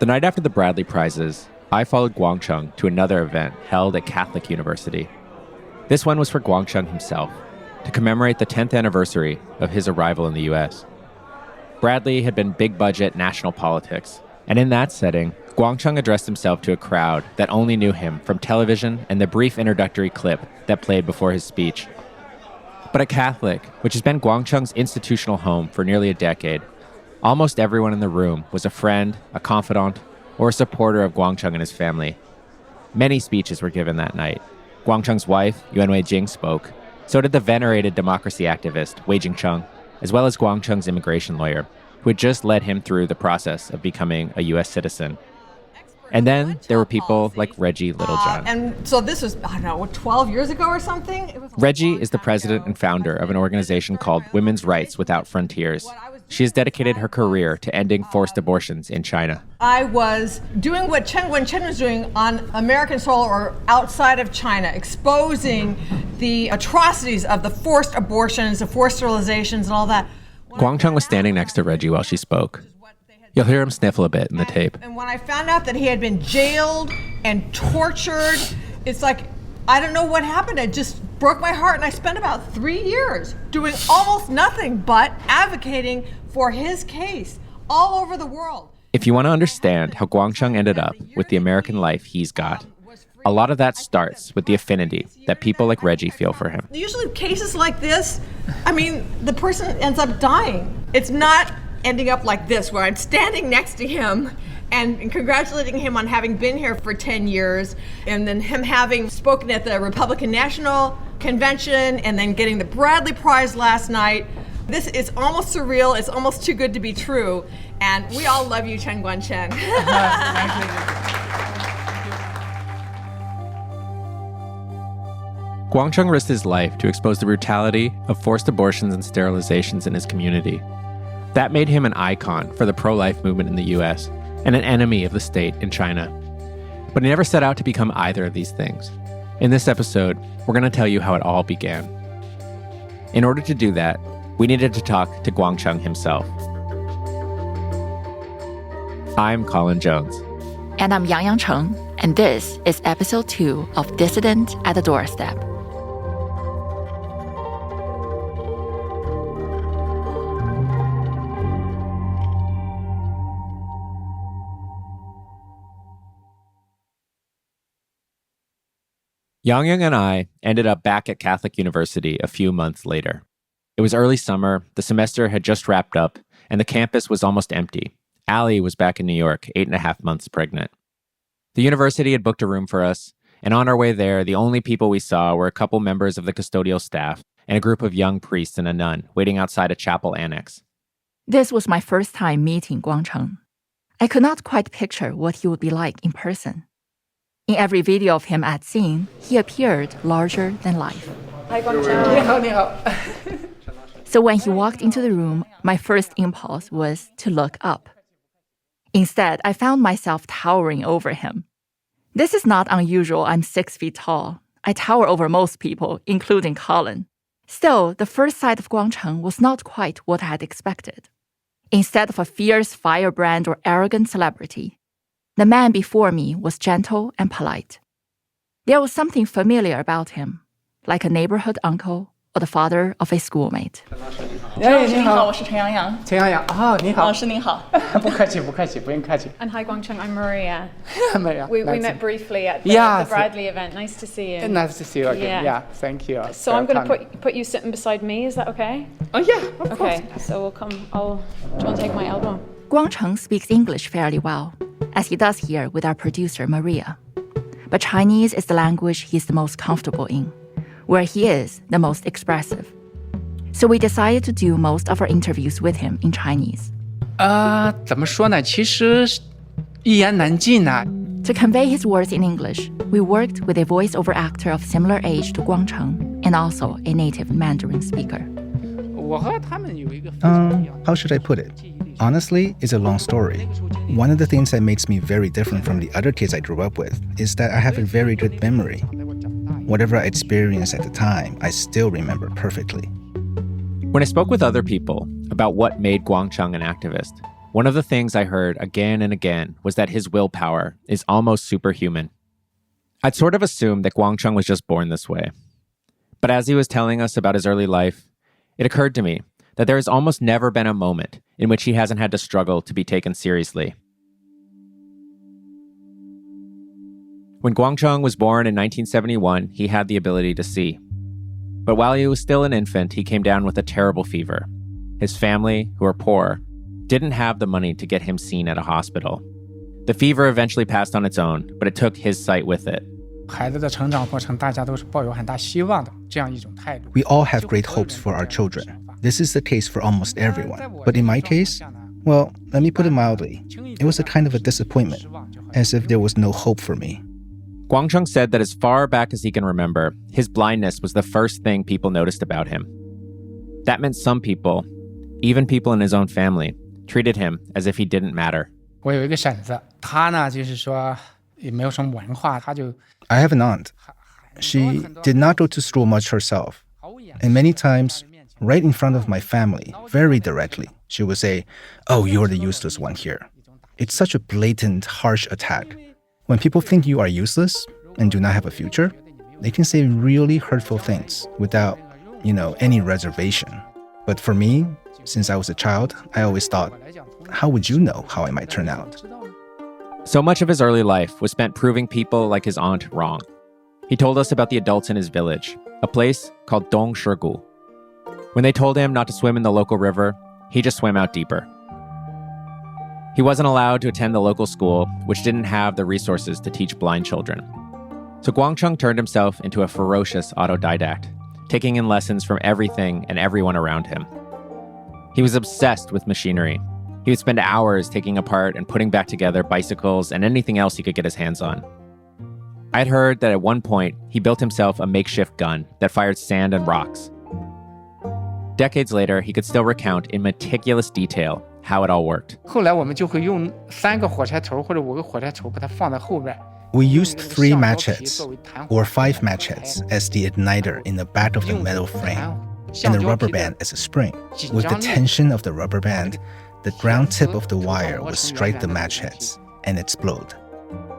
The night after the Bradley Prizes, I followed Guangcheng to another event held at Catholic University. This one was for Guangcheng himself, to commemorate the 10th anniversary of his arrival in the US. Bradley had been big-budget national politics, and in that setting, Guangcheng addressed himself to a crowd that only knew him from television and the brief introductory clip that played before his speech. But at Catholic, which has been Guangcheng's institutional home for nearly a decade, almost everyone in the room was a friend, a confidant, or a supporter of Guangcheng and his family. Many speeches were given that night. Guangcheng's wife, Yuan Jing, spoke. So did the venerated democracy activist, Yangyang Cheng, as well as Guangcheng's immigration lawyer, who had just led him through the process of becoming a U.S. citizen. And then there were people like Reggie Littlejohn. And so this was, 12 years ago or something? Reggie is the president and founder of an organization called Women's Rights Without Frontiers. She has dedicated her career to ending forced abortions in China. I was doing what Chen Guangcheng was doing on American soil or outside of China, exposing the atrocities of the forced abortions, the forced sterilizations, and all that. Guangcheng was standing next to Reggie while she spoke. You'll hear him sniffle a bit in the tape. And when I found out that he had been jailed and tortured, it's like, I don't know what happened. It just broke my heart. And I spent about 3 years doing almost nothing but advocating for his case all over the world. If you want to understand how Guangcheng ended up with the American life he's got, a lot of that starts with the affinity that people like Reggie feel for him. Usually cases like this, the person ends up dying. It's not ending up like this, where I'm standing next to him and congratulating him on having been here for 10 years, and then him having spoken at the Republican National Convention, and then getting the Bradley Prize last night. This is almost surreal. It's almost too good to be true. And we all love you, Chen Guangcheng. Guangcheng risked his life to expose the brutality of forced abortions and sterilizations in his community. That made him an icon for the pro-life movement in the US and an enemy of the state in China. But he never set out to become either of these things. In this episode, we're going to tell you how it all began. In order to do that, we needed to talk to Guangcheng himself. I'm Colin Jones. And I'm Yangyang Cheng, and this is episode 2 of Dissident at the Doorstep. Yangyang and I ended up back at Catholic University a few months later. It was early summer, the semester had just wrapped up, and the campus was almost empty. Allie was back in New York, 8.5 months pregnant. The university had booked a room for us, and on our way there, the only people we saw were a couple members of the custodial staff and a group of young priests and a nun waiting outside a chapel annex. This was my first time meeting Guangcheng. I could not quite picture what he would be like in person. In every video of him at scene, he appeared larger than life. Hi, Guangcheng. So when he walked into the room, my first impulse was to look up. Instead, I found myself towering over him. This is not unusual. I'm 6 feet tall. I tower over most people, including Colin. Still, the first sight of Guangcheng was not quite what I had expected. Instead of a fierce firebrand or arrogant celebrity, the man before me was gentle and polite. There was something familiar about him, like a neighborhood uncle or the father of a schoolmate. 你好，我是陈洋洋。陈洋洋，你好。老师您好。不客气，不客气，不用客气。And hi Guangcheng, I'm Maria. Maria. We met briefly at the Bradley event. Nice to see you. Nice to see you again. Yeah, thank you. So I'm going to put you sitting beside me. Is that okay? Oh yeah, of course. Okay, so we'll come. Do you want to take my elbow? Guangcheng speaks English fairly well, as he does here with our producer Maria. But Chinese is the language he's the most comfortable in, where he is the most expressive. So we decided to do most of our interviews with him in Chinese. 怎么说呢？其实一言难尽啊。To convey his words in English, we worked with a voiceover actor of similar age to Guangcheng and also a native Mandarin speaker. How should I put it? Honestly, it's a long story. One of the things that makes me very different from the other kids I grew up with is that I have a very good memory. Whatever I experienced at the time, I still remember perfectly. When I spoke with other people about what made Guangcheng an activist, One of the things I heard again and again was that his willpower is almost superhuman. I'd sort of assumed that Guangcheng was just born this way. But as he was telling us about his early life, it occurred to me that there has almost never been a moment in which he hasn't had to struggle to be taken seriously. When Guangcheng was born in 1971, he had the ability to see. But while he was still an infant, he came down with a terrible fever. His family, who are poor, didn't have the money to get him seen at a hospital. The fever eventually passed on its own, but it took his sight with it. We all have great hopes for our children. This is the case for almost everyone. But in my case, well, let me put it mildly. It was a kind of a disappointment, as if there was no hope for me. Guangcheng said that as far back as he can remember, his blindness was the first thing people noticed about him. That meant some people, even people in his own family, treated him as if he didn't matter. I have an aunt. She did not go to school much herself. And many times, right in front of my family, very directly, she would say, "Oh, you're the useless one here." It's such a blatant, harsh attack. When people think you are useless and do not have a future, they can say really hurtful things without, any reservation. But for me, since I was a child, I always thought, how would you know how I might turn out? So much of his early life was spent proving people like his aunt wrong. He told us about the adults in his village, a place called Dong Shigu. When they told him not to swim in the local river, he just swam out deeper. He wasn't allowed to attend the local school, which didn't have the resources to teach blind children. So Guangcheng turned himself into a ferocious autodidact, taking in lessons from everything and everyone around him. He was obsessed with machinery. He would spend hours taking apart and putting back together bicycles and anything else he could get his hands on. I'd heard that at one point, he built himself a makeshift gun that fired sand and rocks. Decades later, he could still recount in meticulous detail how it all worked. We used 3 match heads, or 5 match heads, as the igniter in the back of the metal frame, and the rubber band as a spring. With the tension of the rubber band, the ground tip of the wire would strike the match heads and explode.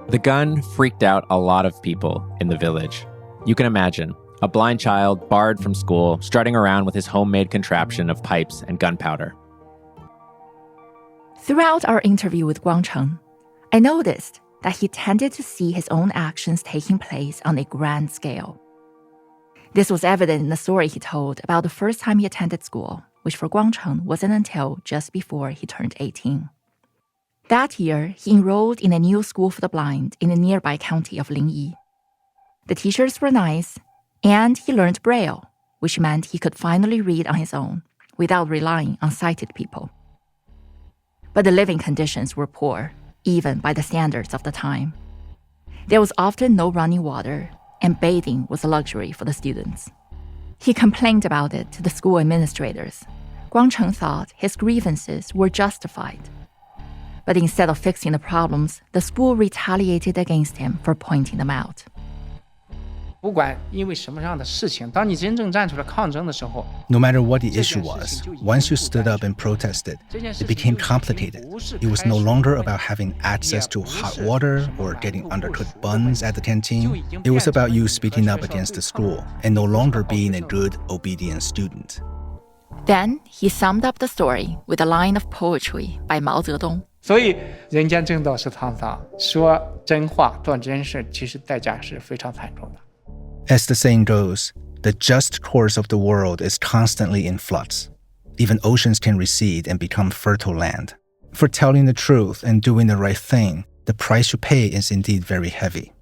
The gun freaked out a lot of people in the village. You can imagine, a blind child barred from school, strutting around with his homemade contraption of pipes and gunpowder. Throughout our interview with Guangcheng, I noticed that he tended to see his own actions taking place on a grand scale. This was evident in the story he told about the first time he attended school, which for Guangcheng wasn't until just before he turned 18. That year, he enrolled in a new school for the blind in the nearby county of Lingyi. The teachers were nice, and he learned Braille, which meant he could finally read on his own without relying on sighted people. But the living conditions were poor, even by the standards of the time. There was often no running water, and bathing was a luxury for the students. He complained about it to the school administrators. Guangcheng thought his grievances were justified. But instead of fixing the problems, the school retaliated against him for pointing them out. No matter what the issue was, once you stood up and protested, it became complicated. It was no longer about having access to hot water or getting undercooked buns at the canteen. It was about you speaking up against the school and no longer being a good, obedient student. Then he summed up the story with a line of poetry by Mao Zedong. 所以人间正道是沧桑，说真话、做真事，其实代价是非常惨重的。 As the saying goes, the just course of the world is constantly in flux. Even oceans can recede and become fertile land. For telling the truth and doing the right thing, the price you pay is indeed very heavy.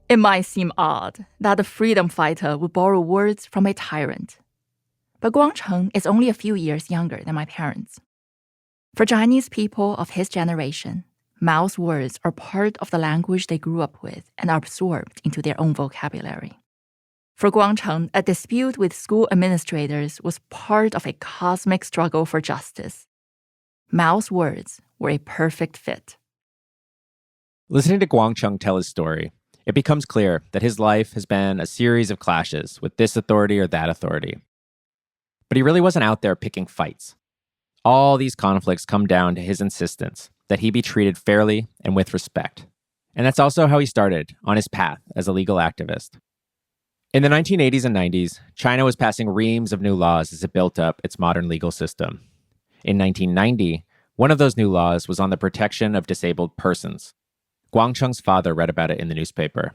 It might seem odd that a freedom fighter would borrow words from a tyrant. But Guangcheng is only a few years younger than my parents. For Chinese people of his generation, Mao's words are part of the language they grew up with and are absorbed into their own vocabulary. For Guangcheng, a dispute with school administrators was part of a cosmic struggle for justice. Mao's words were a perfect fit. Listening to Guangcheng tell his story, it becomes clear that his life has been a series of clashes with this authority or that authority. But he really wasn't out there picking fights. All these conflicts come down to his insistence that he be treated fairly and with respect. And that's also how he started on his path as a legal activist. In the 1980s and 90s, China was passing reams of new laws as it built up its modern legal system. In 1990, one of those new laws was on the protection of disabled persons. Guangcheng's father read about it in the newspaper.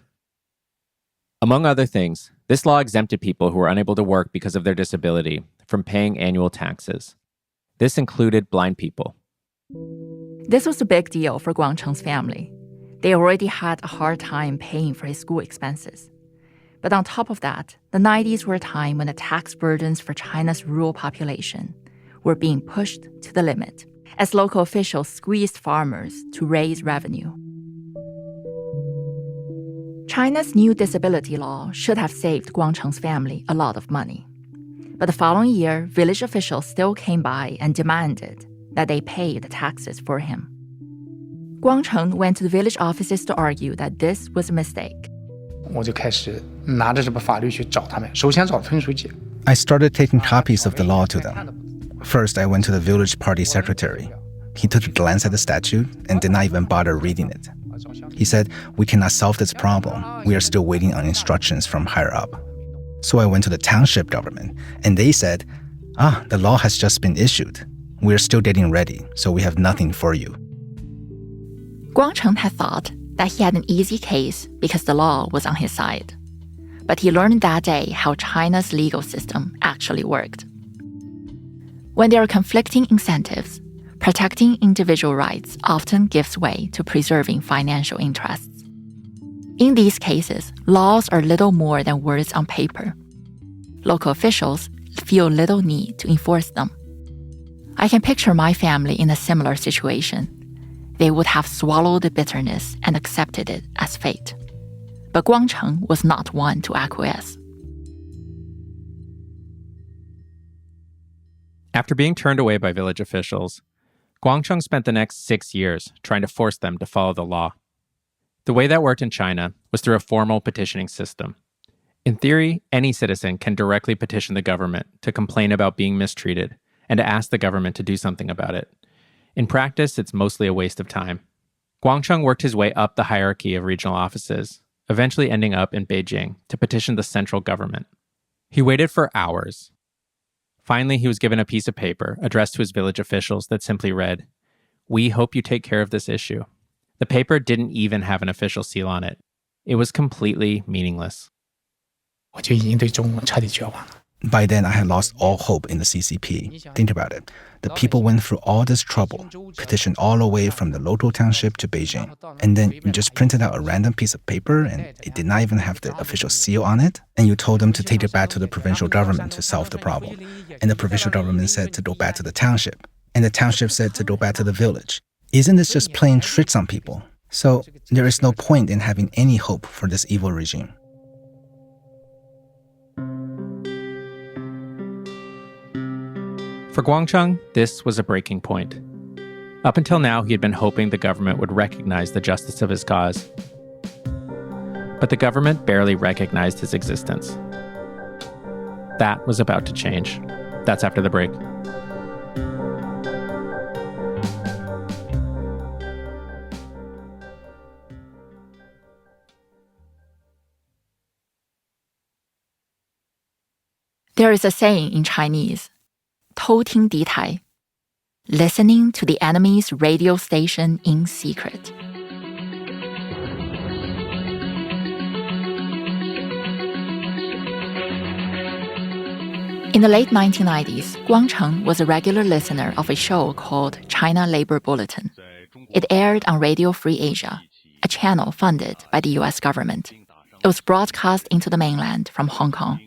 Among other things, this law exempted people who were unable to work because of their disability from paying annual taxes. This included blind people. This was a big deal for Guangcheng's family. They already had a hard time paying for his school expenses. But on top of that, the 90s were a time when the tax burdens for China's rural population were being pushed to the limit as local officials squeezed farmers to raise revenue. China's new disability law should have saved Guangcheng's family a lot of money. But the following year, village officials still came by and demanded that they pay the taxes for him. Guangcheng went to the village offices to argue that this was a mistake. 我就开始拿着这部法律去找他们，首先找村书记。 I started taking copies of the law to them. First, I went to the village party secretary. He took a glance at the statute and did not even bother reading it. He said, "We cannot solve this problem. We are still waiting on instructions from higher up." So I went to the township government, and they said, the law has just been issued. We are still getting ready, so we have nothing for you. Guangcheng had thought that he had an easy case because the law was on his side. But he learned that day how China's legal system actually worked. When there are conflicting incentives, protecting individual rights often gives way to preserving financial interests. In these cases, laws are little more than words on paper. Local officials feel little need to enforce them. I can picture my family in a similar situation. They would have swallowed the bitterness and accepted it as fate. But Guangcheng was not one to acquiesce. After being turned away by village officials, Guangcheng spent the next 6 years trying to force them to follow the law. The way that worked in China was through a formal petitioning system. In theory, any citizen can directly petition the government to complain about being mistreated and to ask the government to do something about it. In practice, it's mostly a waste of time. Guangcheng worked his way up the hierarchy of regional offices, eventually ending up in Beijing to petition the central government. He waited for hours. Finally, he was given a piece of paper addressed to his village officials that simply read, "We hope you take care of this issue." The paper didn't even have an official seal on it. It was completely meaningless. 我就已经对中共彻底绝望了。 By then, I had lost all hope in the CCP. Think about it. The people went through all this trouble, petitioned all the way from the local township to Beijing. And then you just printed out a random piece of paper and it did not even have the official seal on it. And you told them to take it back to the provincial government to solve the problem. And the provincial government said to go back to the township. And the township said to go back to the village. Isn't this just playing tricks on people? So there is no point in having any hope for this evil regime. For Guangcheng, this was a breaking point. Up until now, he had been hoping the government would recognize the justice of his cause. But the government barely recognized his existence. That was about to change. That's after the break. There is a saying in Chinese, 偷听敌台, listening to the enemy's radio station in secret. In the late 1990s, Guangcheng was a regular listener of a show called China Labor Bulletin. It aired on Radio Free Asia, a channel funded by the US government. It was broadcast into the mainland from Hong Kong.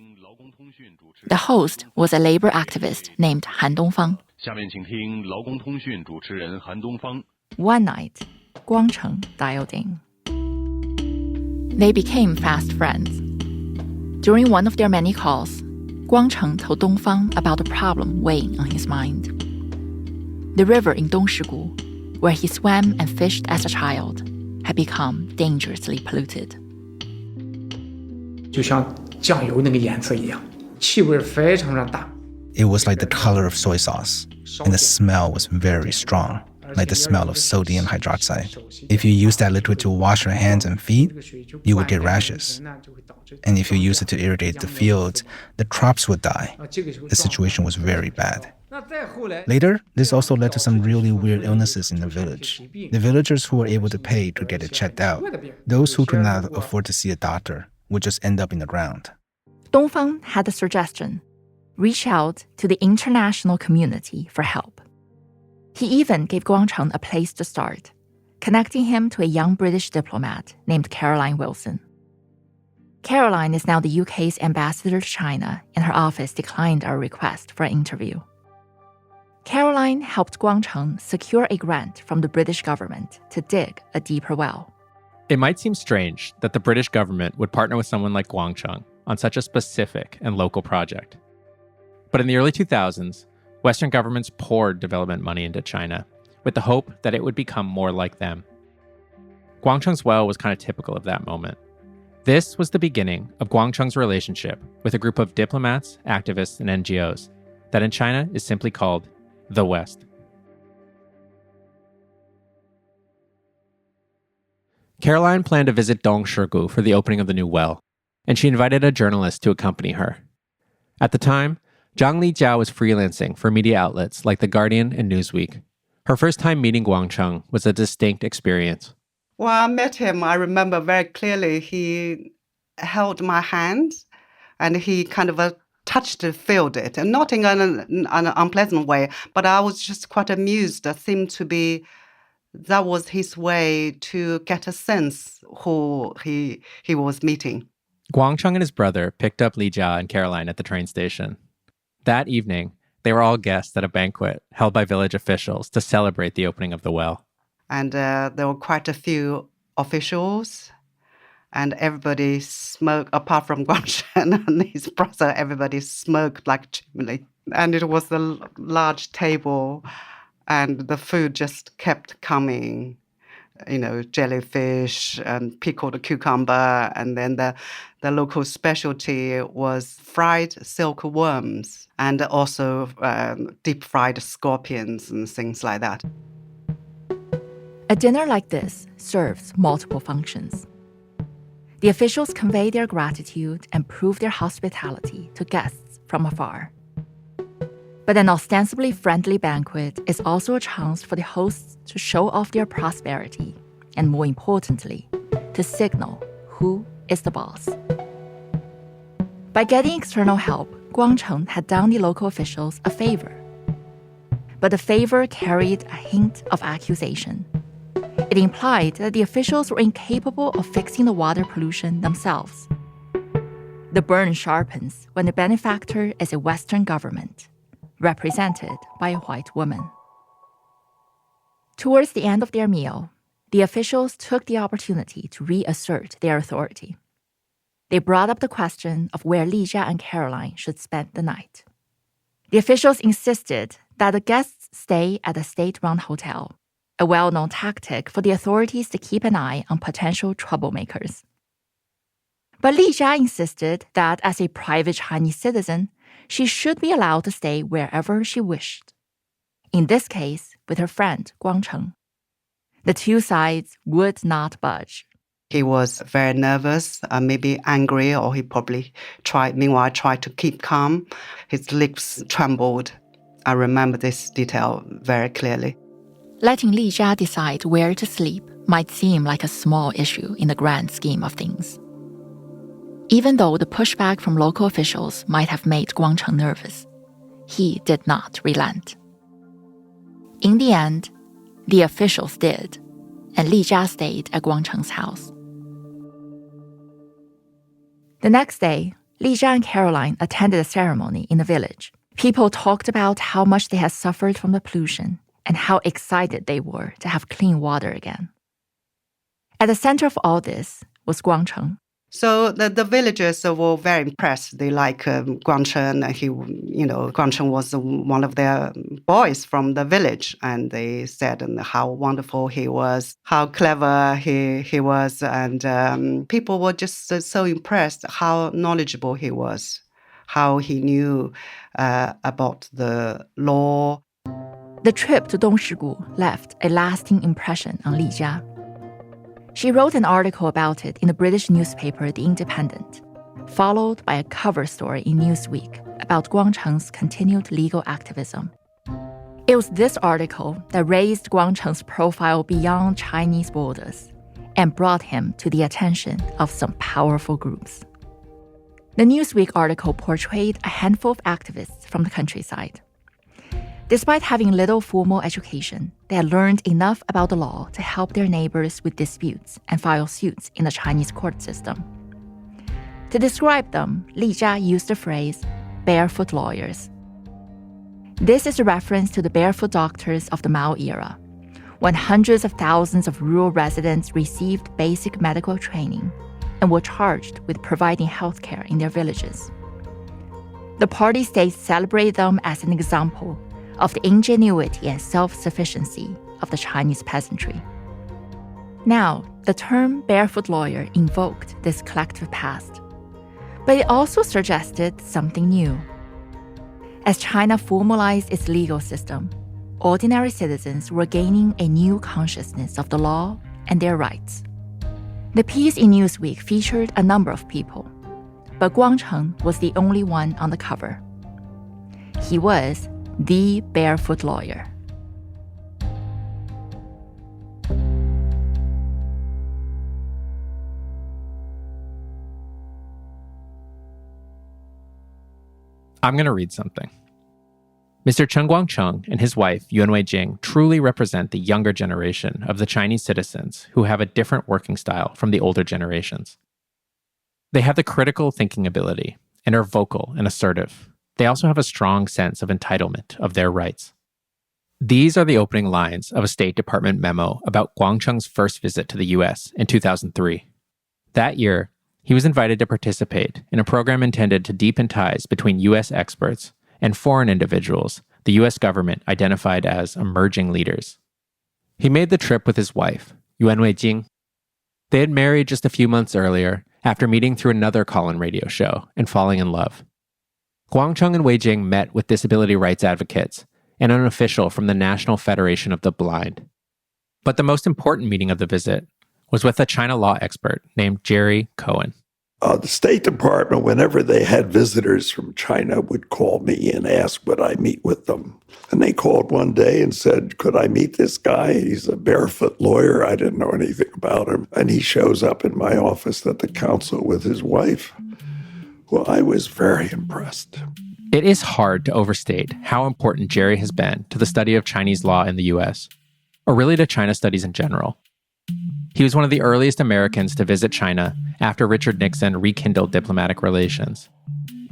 The host was a labor activist named Han Dongfang. One night, Guangcheng dialed in. They became fast friends. During one of their many calls, Guangcheng told Dongfang about a problem weighing on his mind. The river in Dongshigu, where he swam and fished as a child, had become dangerously polluted. 就像酱油那个颜色一样，气味非常的大。 It was like the color of soy sauce. and the smell was very strong, like the smell of sodium hydroxide. If you use that liquid to wash your hands and feet, you would get rashes. And if you use it to irrigate the fields, the crops would die. The situation was very bad. Later, this also led to some really weird illnesses in the village. The villagers who were able to pay to get it checked out, those who could not afford to see a doctor, would just end up in the ground. Dongfang had a suggestion: reach out to the international community for help. He even gave Guangcheng a place to start, connecting him to a young British diplomat named Caroline Wilson. Caroline is now the UK's ambassador to China, and her office declined our request for an interview. Caroline helped Guangcheng secure a grant from the British government to dig a deeper well. It might seem strange that the British government would partner with someone like Guangcheng on such a specific and local project. But in the early 2000s, Western governments poured development money into China with the hope that it would become more like them. Guangcheng's well was kind of typical of that moment. This was the beginning of Guangcheng's relationship with a group of diplomats, activists, and NGOs that in China is simply called the West. Caroline planned to visit Dongshigu for the opening of the new well, and she invited a journalist to accompany her. At the time, Zhang Lijiao was freelancing for media outlets like The Guardian and Newsweek. Her first time meeting Guangcheng was a distinct experience. When I met him, I remember very clearly he held my hand and he kind of touched it, felt it, and not in an unpleasant way, but I was just quite amused. It seemed to be that was his way to get a sense who he was meeting. Guangcheng and his brother picked up Li Jia and Caroline at the train station. That evening, they were all guests at a banquet held by village officials to celebrate the opening of the well. And there were quite a few officials, and everybody smoked, apart from Guangcheng and his brother, everybody smoked like chimney. And it was a large table, and the food just kept coming. Jellyfish and pickled cucumber, and then the local specialty was fried silkworms and also deep-fried scorpions and things like that. A dinner like this serves multiple functions. The officials convey their gratitude and prove their hospitality to guests from afar. But an ostensibly friendly banquet is also a chance for the hosts to show off their prosperity and, more importantly, to signal who is the boss. By getting external help, Guangcheng had done the local officials a favor. But the favor carried a hint of accusation. It implied that the officials were incapable of fixing the water pollution themselves. The burn sharpens when the benefactor is a Western government, represented by a white woman. Towards the end of their meal, the officials took the opportunity to reassert their authority. They brought up the question of where Li Jia and Caroline should spend the night. The officials insisted that the guests stay at a state-run hotel, a well-known tactic for the authorities to keep an eye on potential troublemakers. But Li Jia insisted that as a private Chinese citizen, she should be allowed to stay wherever she wished. In this case, with her friend Guangcheng. The two sides would not budge. He was very nervous, maybe angry, or he probably tried to keep calm. His lips trembled. I remember this detail very clearly. Letting Li Jia decide where to sleep might seem like a small issue in the grand scheme of things. Even though the pushback from local officials might have made Guangcheng nervous, he did not relent. In the end, the officials did, and Li Jia stayed at Guangcheng's house. The next day, Li Jia and Caroline attended a ceremony in the village. People talked about how much they had suffered from the pollution and how excited they were to have clean water again. At the center of all this was Guangcheng. So the villagers were very impressed. They like Guangcheng. Guangcheng was one of their boys from the village, and they said how wonderful he was, how clever he was, and people were just so impressed how knowledgeable he was, how he knew about the law. The trip to Dongshigu left a lasting impression on Li Jia. She wrote an article about it in the British newspaper The Independent, followed by a cover story in Newsweek about Guangcheng's continued legal activism. It was this article that raised Guangcheng's profile beyond Chinese borders and brought him to the attention of some powerful groups. The Newsweek article portrayed a handful of activists from the countryside. Despite having little formal education, they had learned enough about the law to help their neighbors with disputes and file suits in the Chinese court system. To describe them, Li Jia used the phrase, barefoot lawyers. This is a reference to the barefoot doctors of the Mao era, when hundreds of thousands of rural residents received basic medical training and were charged with providing healthcare in their villages. The party states celebrate them as an example of the ingenuity and self-sufficiency of the Chinese peasantry. Now, the term barefoot lawyer invoked this collective past, but it also suggested something new. As China formalized its legal system, ordinary citizens were gaining a new consciousness of the law and their rights. The piece in Newsweek featured a number of people, but Guangcheng was the only one on the cover. He was the barefoot lawyer. I'm going to read something. Mr. Chen Guangcheng and his wife, Yangyang, truly represent the younger generation of the Chinese citizens who have a different working style from the older generations. They have the critical thinking ability and are vocal and assertive. They also have a strong sense of entitlement of their rights. These are the opening lines of a State Department memo about Guangcheng's first visit to the US in 2003. That year, he was invited to participate in a program intended to deepen ties between US experts and foreign individuals the US government identified as emerging leaders. He made the trip with his wife, Yangyang. They had married just a few months earlier after meeting through another Colin radio show and falling in love. Guangcheng and Weijing met with disability rights advocates and an official from the National Federation of the Blind. But the most important meeting of the visit was with a China law expert named Jerry Cohen. The State Department, whenever they had visitors from China, would call me and ask would I meet with them. And they called one day and said, could I meet this guy? He's a barefoot lawyer. I didn't know anything about him. And he shows up in my office at the council with his wife. Well, I was very impressed. It is hard to overstate how important Jerry has been to the study of Chinese law in the US, or really to China studies in general. He was one of the earliest Americans to visit China after Richard Nixon rekindled diplomatic relations.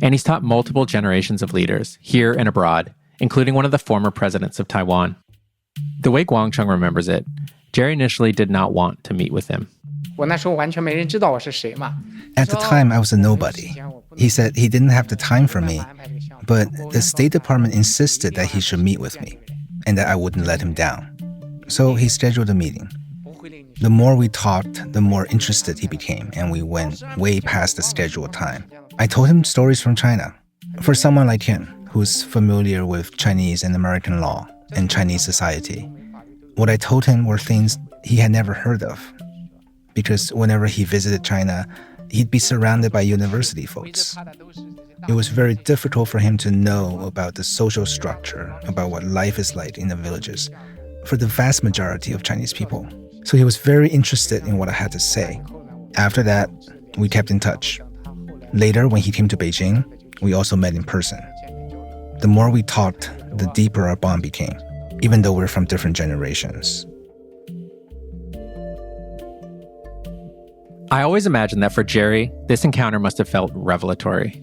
And he's taught multiple generations of leaders, here and abroad, including one of the former presidents of Taiwan. The way Guangcheng remembers it, Jerry initially did not want to meet with him. At the time, I was a nobody. He said he didn't have the time for me, but the State Department insisted that he should meet with me, and that I wouldn't let him down. So he scheduled a meeting. The more we talked, the more interested he became, and we went way past the scheduled time. I told him stories from China. For someone like him, who's familiar with Chinese and American law and Chinese society, what I told him were things he had never heard of. Because whenever he visited China, he'd be surrounded by university folks. It was very difficult for him to know about the social structure, about what life is like in the villages, for the vast majority of Chinese people. So he was very interested in what I had to say. After that, we kept in touch. Later, when he came to Beijing, we also met in person. The more we talked, the deeper our bond became, even though we're from different generations. I always imagined that for Jerry, this encounter must have felt revelatory.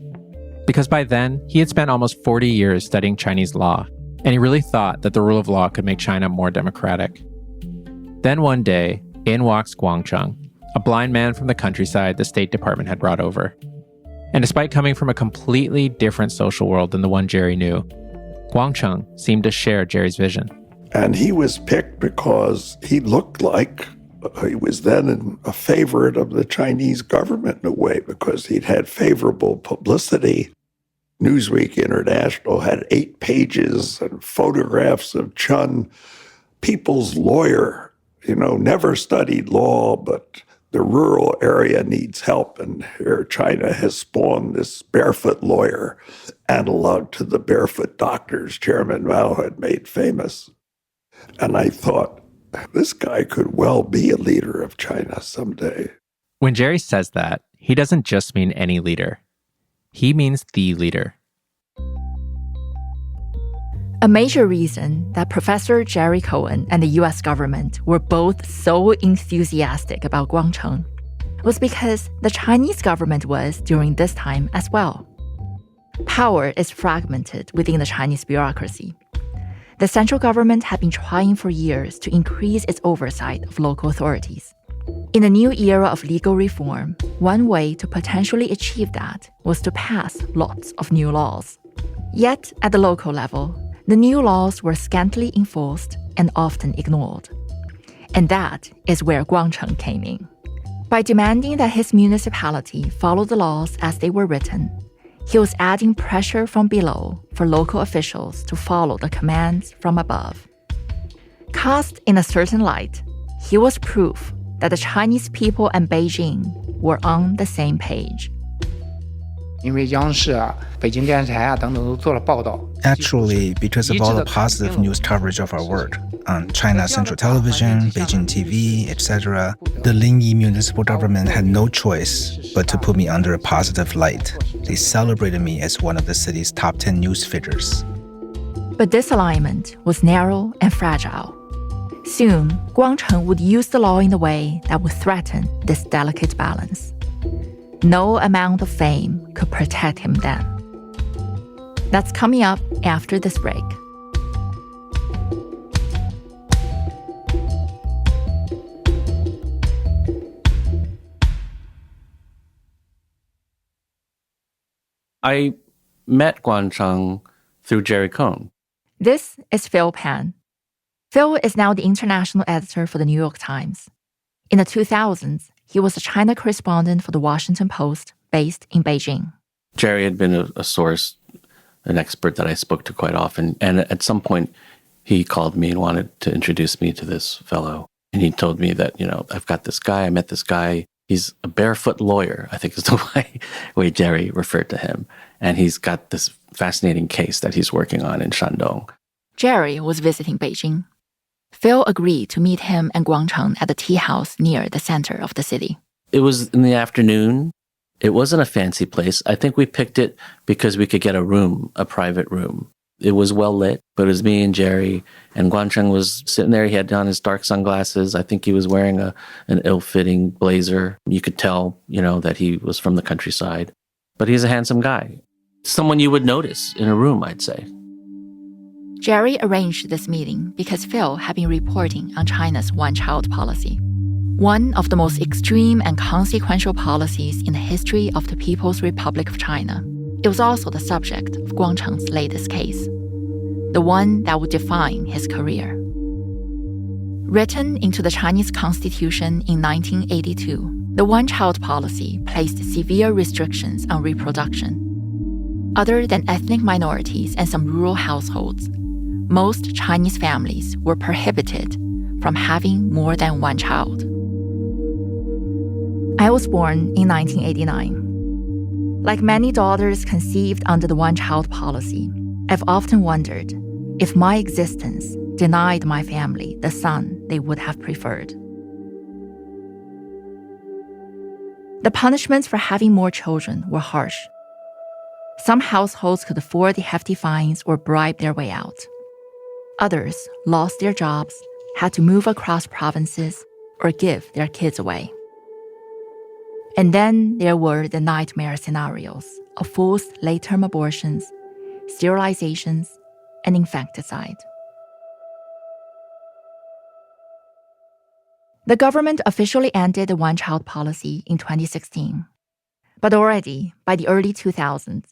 Because by then, he had spent almost 40 years studying Chinese law, and he really thought that the rule of law could make China more democratic. Then one day, in walks Guangcheng, a blind man from the countryside the State Department had brought over. And despite coming from a completely different social world than the one Jerry knew, Guangcheng seemed to share Jerry's vision. And he was picked because he looked like he was then a favorite of the Chinese government in a way, because he'd had favorable publicity. Newsweek International had 8 pages and photographs of Chen, people's lawyer, never studied law, but the rural area needs help. And here China has spawned this Barefoot lawyer, analog to the Barefoot doctors Chairman Mao had made famous. And I thought, this guy could well be a leader of China someday. When Jerry says that, he doesn't just mean any leader. He means the leader. A major reason that Professor Jerry Cohen and the US government were both so enthusiastic about Guangcheng was because the Chinese government was during this time as well. Power is fragmented within the Chinese bureaucracy. The central government had been trying for years to increase its oversight of local authorities. In the new era of legal reform, one way to potentially achieve that was to pass lots of new laws. Yet, at the local level, the new laws were scantily enforced and often ignored. And that is where Guangcheng came in. By demanding that his municipality follow the laws as they were written, he was adding pressure from below for local officials to follow the commands from above. Cast in a certain light, he was proof that the Chinese people and Beijing were on the same page. 因为央视啊、北京电视台啊等等都做了报道。 Actually, because of all the positive news coverage of our work on China Central Television, Beijing TV, etc., the Lingyi municipal government had no choice but to put me under a positive light. They celebrated me as one of the city's top 10 news figures. But this alignment was narrow and fragile. Soon, Guangcheng would use the law in a way that would threaten this delicate balance. No amount of fame could protect him then. That's coming up after this break. I met Guangcheng through Jerry Cohn. This is Phil Pan. Phil is now the international editor for the New York Times. In the 2000s, he was a China correspondent for the Washington Post, based in Beijing. Jerry had been a source, an expert that I spoke to quite often. And at some point, he called me and wanted to introduce me to this fellow. And he told me that, I've got this guy, I met this guy. He's a barefoot lawyer, I think is the way Jerry referred to him. And he's got this fascinating case that he's working on in Shandong. Jerry was visiting Beijing. Phil agreed to meet him and Guangcheng at the tea house near the center of the city. It was in the afternoon. It wasn't a fancy place. I think we picked it because we could get a private room. It was well lit, but it was me and Jerry, and Guangcheng was sitting there. He had on his dark sunglasses. I think he was wearing an ill-fitting blazer. You could tell, that he was from the countryside. But he's a handsome guy. Someone you would notice in a room, I'd say. Jerry arranged this meeting because Phil had been reporting on China's one-child policy, one of the most extreme and consequential policies in the history of the People's Republic of China. It was also the subject of Guangcheng's latest case, the one that would define his career. Written into the Chinese Constitution in 1982, the one-child policy placed severe restrictions on reproduction. Other than ethnic minorities and some rural households, most Chinese families were prohibited from having more than one child. I was born in 1989. Like many daughters conceived under the one-child policy, I've often wondered if my existence denied my family the son they would have preferred. The punishments for having more children were harsh. Some households could afford the hefty fines or bribe their way out. Others lost their jobs, had to move across provinces, or give their kids away. And then there were the nightmare scenarios of forced late-term abortions, sterilizations, and infanticide. The government officially ended the one-child policy in 2016. But already, by the early 2000s,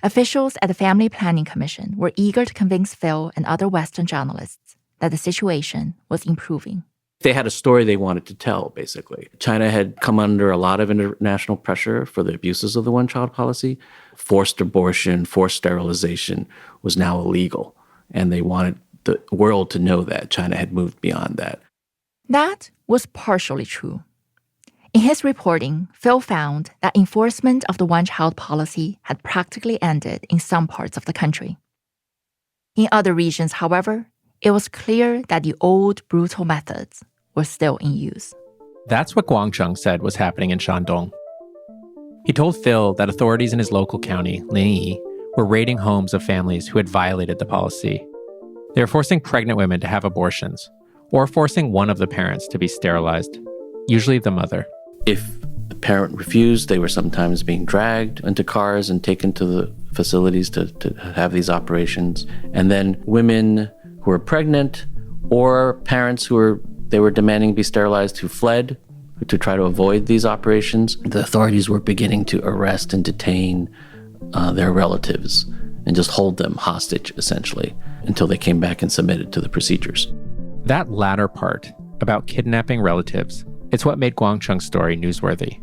officials at the Family Planning Commission were eager to convince Phil and other Western journalists that the situation was improving. They had a story they wanted to tell, basically. China had come under a lot of international pressure for the abuses of the one-child policy. Forced abortion, forced sterilization was now illegal. And they wanted the world to know that China had moved beyond that. That was partially true. In his reporting, Phil found that enforcement of the one-child policy had practically ended in some parts of the country. In other regions, however, it was clear that the old brutal methods were still in use. That's what Guangcheng said was happening in Shandong. He told Phil that authorities in his local county, Linyi, were raiding homes of families who had violated the policy. They were forcing pregnant women to have abortions, or forcing one of the parents to be sterilized, usually the mother. If the parent refused, they were sometimes being dragged into cars and taken to the facilities to have these operations. And then women who were pregnant or parents who were demanding to be sterilized who fled to try to avoid these operations, the authorities were beginning to arrest and detain their relatives and just hold them hostage, essentially, until they came back and submitted to the procedures. That latter part, about kidnapping relatives, it's what made Guangcheng's story newsworthy.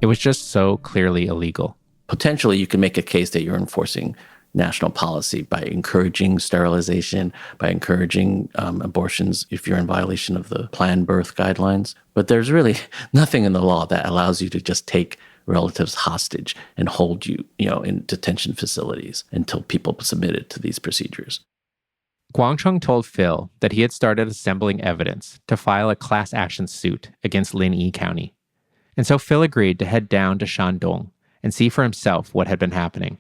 It was just so clearly illegal. Potentially, you can make a case that you're enforcing national policy by encouraging sterilization, by encouraging abortions if you're in violation of the planned birth guidelines. But there's really nothing in the law that allows you to just take relatives hostage and hold you, in detention facilities until people submitted to these procedures. Guangcheng told Phil that he had started assembling evidence to file a class action suit against Linyi County. And so Phil agreed to head down to Shandong and see for himself what had been happening.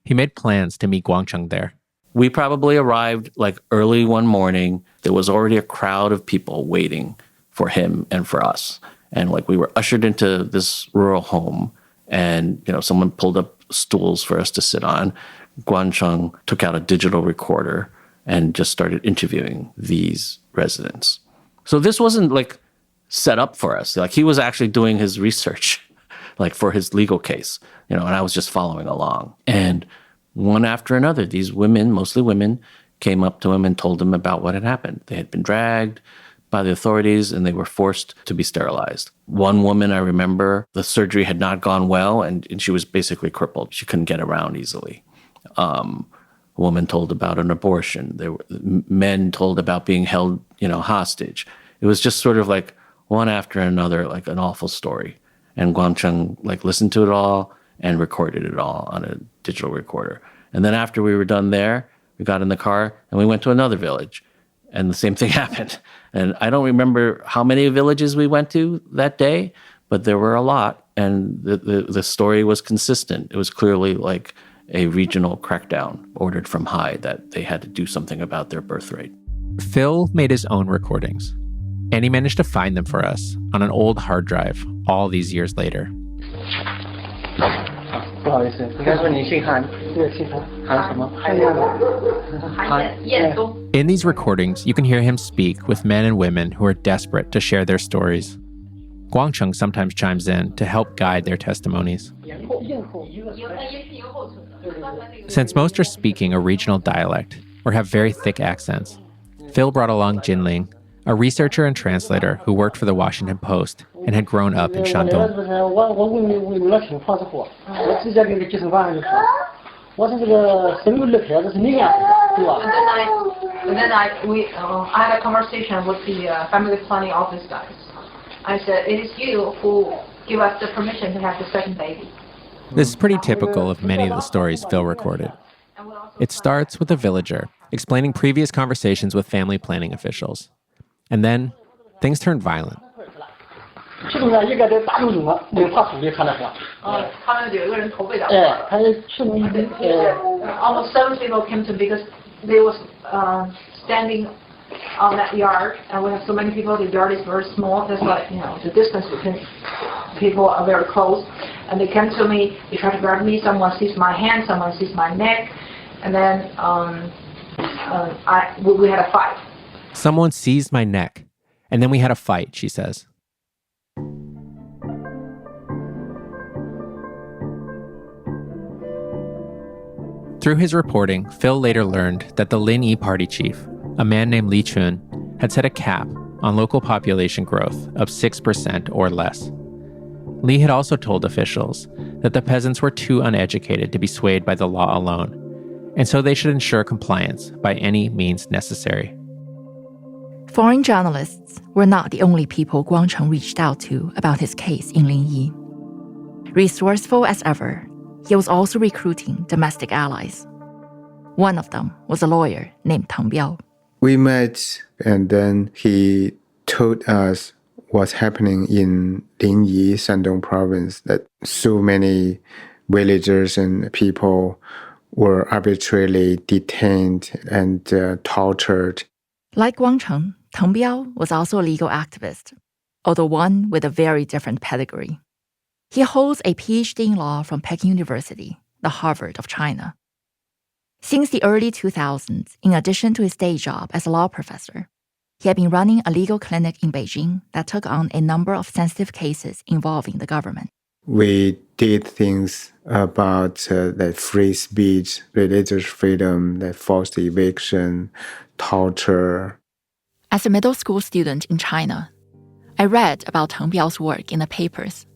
He made plans to meet Guangcheng there. We probably arrived early one morning. There was already a crowd of people waiting for him and for us. And we were ushered into this rural home and, someone pulled up stools for us to sit on. Guangcheng took out a digital recorder and just started interviewing these residents. So this wasn't set up for us. He was actually doing his research, for his legal case, and I was just following along. And one after another, these women, mostly women, came up to him and told him about what had happened. They had been dragged by the authorities and they were forced to be sterilized. One woman, I remember, the surgery had not gone well and she was basically crippled. She couldn't get around easily. A woman told about an abortion. Men told about being held, hostage. It was just sort of one after another, an awful story. And Guangcheng listened to it all and recorded it all on a digital recorder. And then after we were done there, we got in the car and we went to another village and the same thing happened. And I don't remember how many villages we went to that day, but there were a lot. And the story was consistent. It was clearly a regional crackdown ordered from high that they had to do something about their birth rate. Phil made his own recordings, and he managed to find them for us on an old hard drive all these years later. In these recordings, you can hear him speak with men and women who are desperate to share their stories. Guangcheng sometimes chimes in to help guide their testimonies. Since most are speaking a regional dialect or have very thick accents, Phil brought along Jinling, a researcher and translator who worked for the Washington Post and had grown up in Shandong. I had a conversation with the family planning office guys. I said, it is you who give us the permission to have the second baby. This is pretty typical of many of the stories Phil recorded. It starts with a villager explaining previous conversations with family planning officials. And then, things turn violent. Almost 7 people came to because they was standing on that yard, and we have so many people, the yard is very small, that's why, the distance between people are very close. And they came to me, they tried to grab me, someone sees my hand, someone sees my neck, and then we had a fight. Someone seized my neck, and then we had a fight, she says. Through his reporting, Phil later learned that the Linyi party chief, a man named Li Chun, had set a cap on local population growth of 6% or less. Li had also told officials that the peasants were too uneducated to be swayed by the law alone, and so they should ensure compliance by any means necessary. Foreign journalists were not the only people Guangcheng reached out to about his case in Linyi. Resourceful as ever, he was also recruiting domestic allies. One of them was a lawyer named Teng Biao. We met, and then he told us what's happening in Linyi, Shandong province, that so many villagers and people were arbitrarily detained and tortured. Like Guangcheng, Teng Biao was also a legal activist, although one with a very different pedigree. He holds a PhD in law from Peking University, the Harvard of China. Since the early 2000s, in addition to his day job as a law professor, he had been running a legal clinic in Beijing that took on a number of sensitive cases involving the government. We did things about free speech, religious freedom, forced eviction, torture. As a middle school student in China, I read about Teng Biao's work in the papers.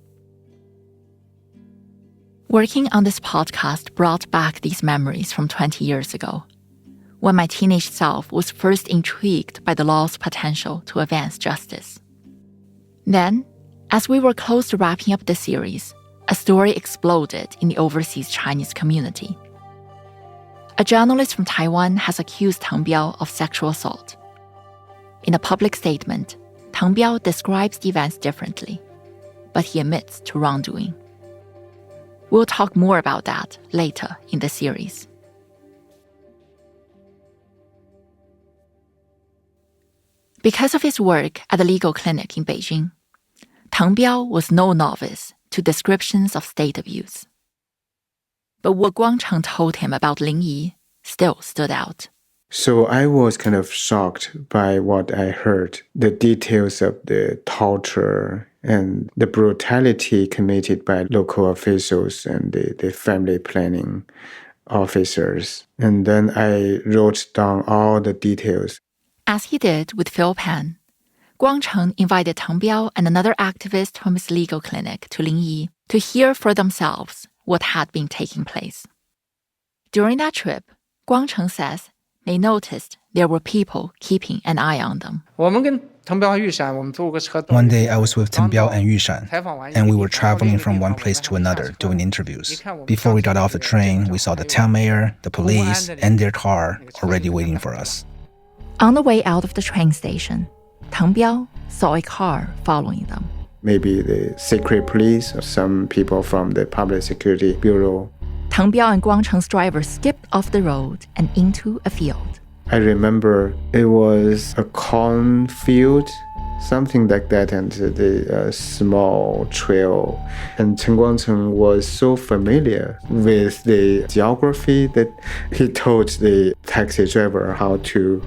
Working on this podcast brought back these memories from 20 years ago, when my teenage self was first intrigued by the law's potential to advance justice. Then, as we were close to wrapping up the series, a story exploded in the overseas Chinese community. A journalist from Taiwan has accused Teng Biao of sexual assault. In a public statement, Teng Biao describes the events differently, but he admits to wrongdoing. We'll talk more about that later in the series. Because of his work at the legal clinic in Beijing, Teng Biao was no novice to descriptions of state abuse. But what Guangcheng told him about Linyi still stood out. So I was kind of shocked by what I heard, the details of the torture and the brutality committed by local officials and the family planning officers. And then I wrote down all the details. As he did with Phil Pan, Guangcheng invited Teng Biao and another activist from his legal clinic to Linyi to hear for themselves what had been taking place. During that trip, Guangcheng says they noticed there were people keeping an eye on them. One day I was with Teng Biao and Yushan, and we were traveling from one place to another doing interviews. Before we got off the train, we saw the town mayor, the police, and their car already waiting for us. On the way out of the train station, Teng Biao saw a car following them. Maybe the secret police or some people from the Public Security Bureau. Teng Biao and Guangcheng's driver skipped off the road and into a field. I remember it was a cornfield, something like that, and the small trail. And Chen Guangcheng was so familiar with the geography that he told the taxi driver how to,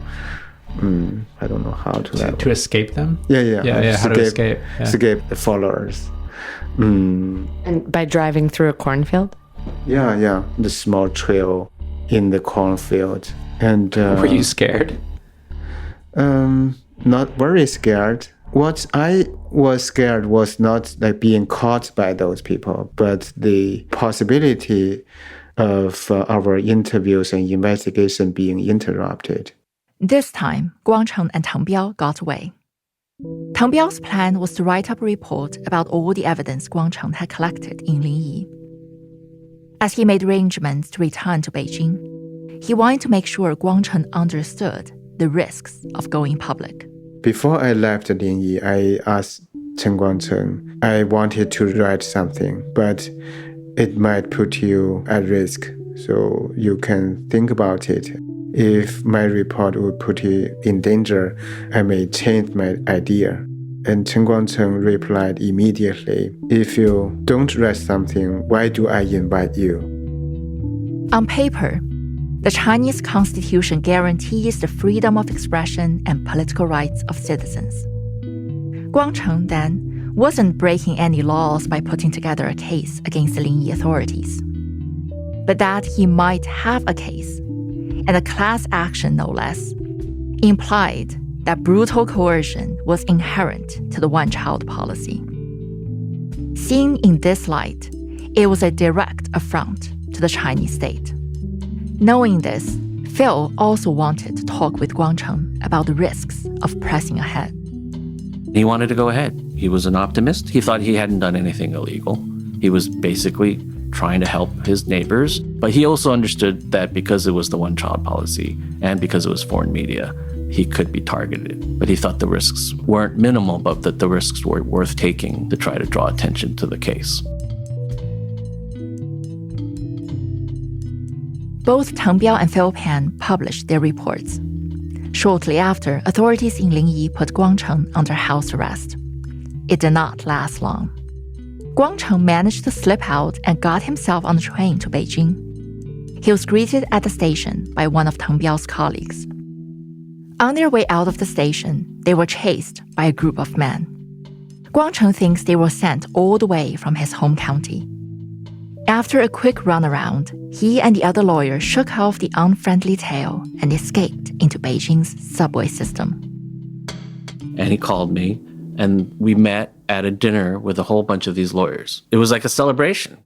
I don't know how to escape them? Yeah, how to escape. Yeah. Escape the followers. And by driving through a cornfield? Yeah, the small trail in the cornfield. And were you scared? Not very scared. What I was scared was not like being caught by those people, but the possibility of our interviews and investigation being interrupted. This time, Guangcheng and Teng Biao got away. Teng Biao's plan was to write up a report about all the evidence Guangcheng had collected in Linyi. As he made arrangements to return to Beijing, he wanted to make sure Guangcheng understood the risks of going public. Before I left Linyi, I asked Chen Guangcheng, I wanted to write something, but it might put you at risk, so you can think about it. If my report would put you in danger, I may change my idea. And Chen Guangcheng replied immediately, if you don't write something, why do I invite you? On paper, the Chinese Constitution guarantees the freedom of expression and political rights of citizens. Guangcheng, then, wasn't breaking any laws by putting together a case against the Linyi authorities. But that he might have a case, and a class action no less, implied that brutal coercion was inherent to the one-child policy. Seen in this light, it was a direct affront to the Chinese state. Knowing this, Phil also wanted to talk with Guangcheng about the risks of pressing ahead. He wanted to go ahead. He was an optimist. He thought he hadn't done anything illegal. He was basically trying to help his neighbors. But he also understood that because it was the one-child policy and because it was foreign media, he could be targeted. But he thought the risks weren't minimal, but that the risks were worth taking to try to draw attention to the case. Both Teng Biao and Phil Pan published their reports. Shortly after, authorities in Lingyi put Guangcheng under house arrest. It did not last long. Guangcheng managed to slip out and got himself on the train to Beijing. He was greeted at the station by one of Teng Biao's colleagues. On their way out of the station, they were chased by a group of men. Guangcheng thinks they were sent all the way from his home county. After a quick runaround, he and the other lawyer shook off the unfriendly tail and escaped into Beijing's subway system. And he called me, and we met at a dinner with a whole bunch of these lawyers. It was like a celebration.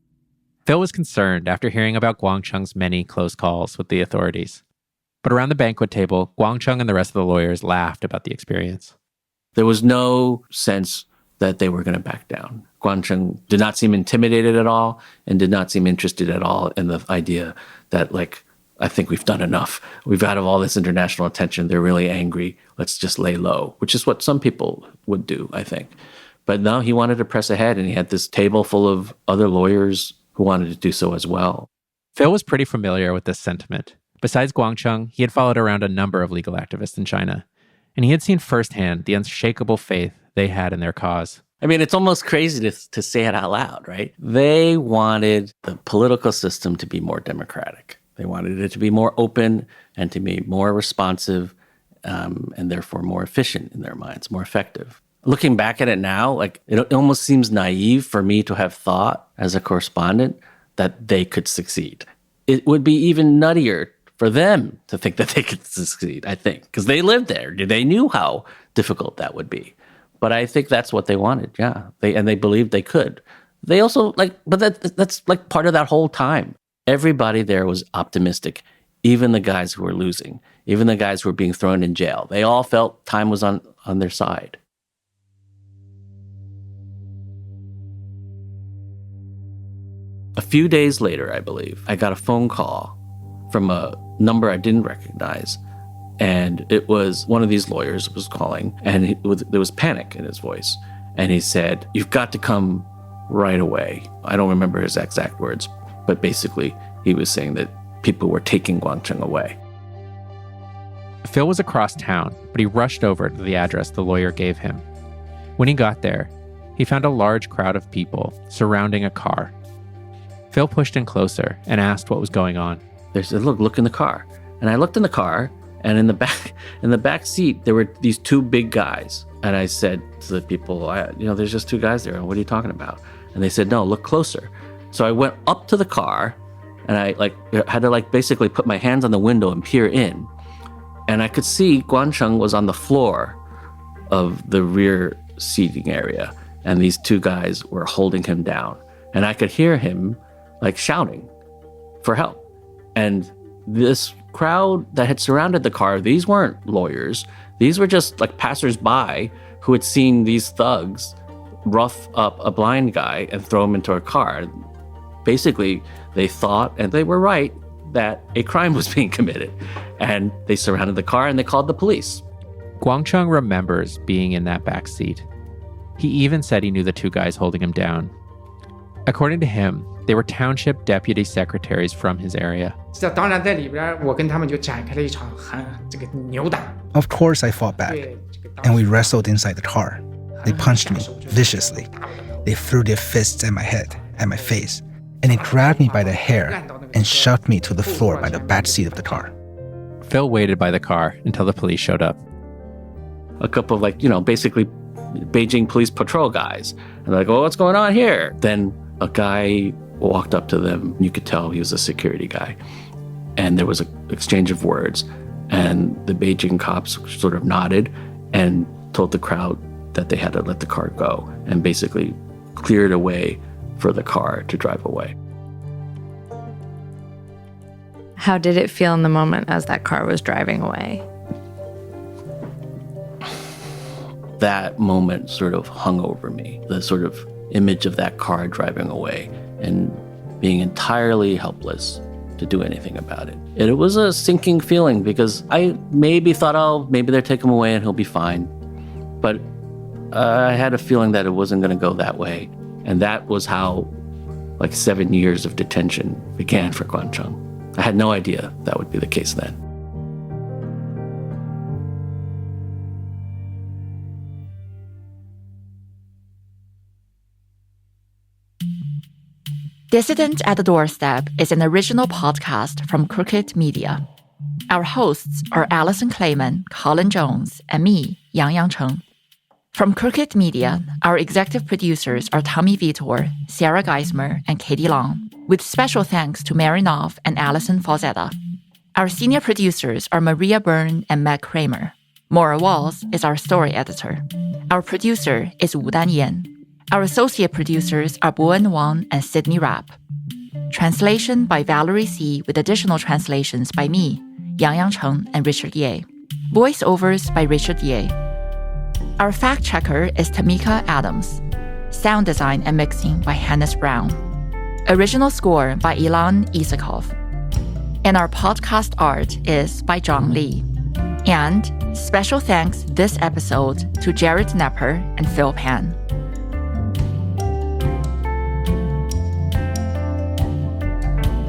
Phil was concerned after hearing about Guangcheng's many close calls with the authorities. But around the banquet table, Guangcheng and the rest of the lawyers laughed about the experience. There was no sense that they were going to back down. Guangcheng did not seem intimidated at all and did not seem interested at all in the idea that, like, I think we've done enough. We've had all this international attention. They're really angry. Let's just lay low, which is what some people would do, I think. But no, he wanted to press ahead, and he had this table full of other lawyers who wanted to do so as well. Phil was pretty familiar with this sentiment. Besides Guangcheng, he had followed around a number of legal activists in China, and he had seen firsthand the unshakable faith they had in their cause. I mean, it's almost crazy to say it out loud, right? They wanted the political system to be more democratic. They wanted it to be more open and to be more responsive, and therefore more efficient in their minds, more effective. Looking back at it now, like, it almost seems naive for me to have thought as a correspondent that they could succeed. It would be even nuttier for them to think that they could succeed, I think, because they lived there. They knew how difficult that would be. But I think that's what they wanted, yeah. They believed they could. They also, but that's like part of that whole time. Everybody there was optimistic, even the guys who were losing, even the guys who were being thrown in jail. They all felt time was on their side. A few days later, I believe, I got a phone call from a number I didn't recognize. And it was one of these lawyers was calling, and there was panic in his voice. And he said, "You've got to come right away." I don't remember his exact words, but basically he was saying that people were taking Guangcheng away. Phil was across town, but he rushed over to the address the lawyer gave him. When he got there, he found a large crowd of people surrounding a car. Phil pushed in closer and asked what was going on. They said, look in the car. And I looked in the car, and in the back seat, there were these two big guys. And I said to the people, there's just two guys there. What are you talking about? And they said, no, look closer. So I went up to the car, and I had to basically put my hands on the window and peer in. And I could see Guangcheng was on the floor of the rear seating area, and these two guys were holding him down. And I could hear him shouting for help. And this crowd that had surrounded the car, these weren't lawyers. These were just passersby who had seen these thugs rough up a blind guy and throw him into a car. Basically, they thought, and they were right, that a crime was being committed. And they surrounded the car and they called the police. Guangcheng remembers being in that back seat. He even said he knew the two guys holding him down. According to him, they were township deputy secretaries from his area. Of course, I fought back, and we wrestled inside the car. They punched me viciously. They threw their fists at my head, at my face, and they grabbed me by the hair and shoved me to the floor by the back seat of the car. Phil waited by the car until the police showed up. A couple of basically Beijing police patrol guys. And they're like, oh, what's going on here? Then a guy walked up to them. You could tell he was a security guy. And there was an exchange of words. And the Beijing cops sort of nodded. and told the crowd that they had to let the car go and basically cleared a way for the car to drive away. How did it feel in the moment as that car was driving away? That moment sort of hung over me, the sort of image of that car driving away and being entirely helpless to do anything about it. And it was a sinking feeling because I maybe thought, oh, maybe they're taking him away and he'll be fine. But I had a feeling that it wasn't going to go that way. And that was how 7 years of detention began for Guangcheng. I had no idea that would be the case then. Dissident at the Doorstep is an original podcast from Crooked Media. Our hosts are Alison Klayman, Colin Jones, and me, Yangyang Cheng. From Crooked Media, our executive producers are Tommy Vitor, Sarah Geismer, and Katie Long, with special thanks to Mary Knopf and Alison Falzetta. Our senior producers are Maria Byrne and Meg Kramer. Maura Walls is our story editor. Our producer is Wu Dan-yen. Our associate producers are Bowen Wang and Sydney Rapp. Translation by Valerie C. with additional translations by me, Yangyang Cheng, and Richard Ye. Voiceovers by Richard Ye. Our fact checker is Tamika Adams. Sound design and mixing by Hannes Brown. Original score by Ilan Isakov. And our podcast art is by Zhang Li. And special thanks this episode to Jared Nepper and Phil Pan.